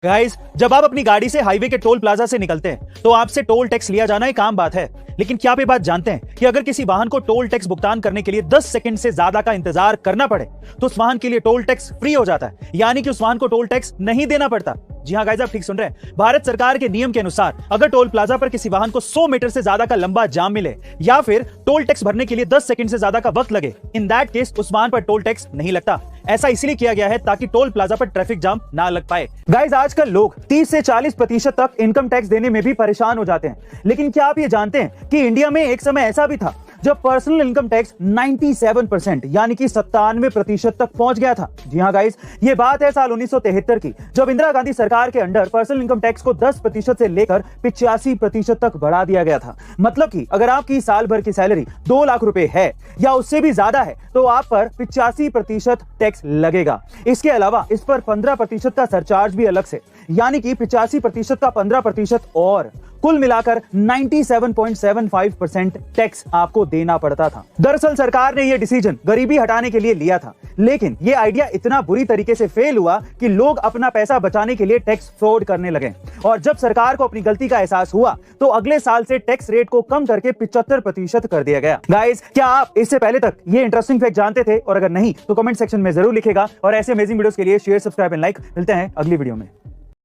Guys, जब आप अपनी गाड़ी से हाईवे के टोल प्लाजा से निकलते हैं तो आपसे टोल टैक्स लिया जाना एक आम बात है। लेकिन क्या आप ये बात जानते हैं कि अगर किसी वाहन को टोल टैक्स भुगतान करने के लिए 10 सेकंड से ज्यादा का इंतजार करना पड़े तो उस वाहन के लिए टोल टैक्स फ्री हो जाता है, यानी कि उस वाहन को टोल टैक्स नहीं देना पड़ता। जी हाँ गाइस, आप ठीक सुन रहे हैं। भारत सरकार के नियम के अनुसार अगर टोल प्लाजा पर किसी वाहन को 100 मीटर से ज्यादा का लंबा जाम मिले या फिर टोल टैक्स भरने के लिए 10 सेकंड से ज्यादा का वक्त लगे, इन दैट केस उस वाहन पर टोल टैक्स नहीं लगता। ऐसा इसलिए किया गया है ताकि टोल प्लाजा पर ट्रैफिक जाम ना लग पाए। गाइस, आजकल लोग 30 से 40% तक इनकम टैक्स देने में भी परेशान हो जाते हैं। लेकिन क्या आप ये जानते हैं कि इंडिया में एक समय ऐसा भी था जब पर्सनल इनकम टैक्स 97% यानी कि 97% तक पहुंच गया था। जी हाँ गाइस, ये बात है साल 1973 की, जब इंदिरा गांधी सरकार के अंडर पर्सनल इनकम टैक्स को 10% से लेकर 85% तक बढ़ा दिया गया था। मतलब कि अगर आपकी साल भर की सैलरी 2 लाख रुपए है या उससे भी ज्यादा है तो आप पर 85% टैक्स लगेगा। इसके अलावा इस पर 15% का सरचार्ज भी अलग से, यानी कि 85% का 15% और कुल मिलाकर 97.75% टैक्स आपको देना पड़ता था। दरअसल सरकार ने यह डिसीजन गरीबी हटाने के लिए लिया था, लेकिन यह आइडिया इतना बुरी तरीके से फेल हुआ कि लोग अपना पैसा बचाने के लिए टैक्स फ्रॉड करने लगे। और जब सरकार को अपनी गलती का एहसास हुआ तो अगले साल से टैक्स रेट को कम करके 75% कर दिया गया। गाइस, क्या आप इससे पहले तक ये इंटरेस्टिंग फैक्ट जानते थे? और अगर नहीं तो कमेंट सेक्शन में जरूर लिखेगा। और ऐसे अमेजिंग वीडियोस के लिए शेयर, सब्सक्राइब एंड लाइक। मिलते हैं अगली वीडियो में।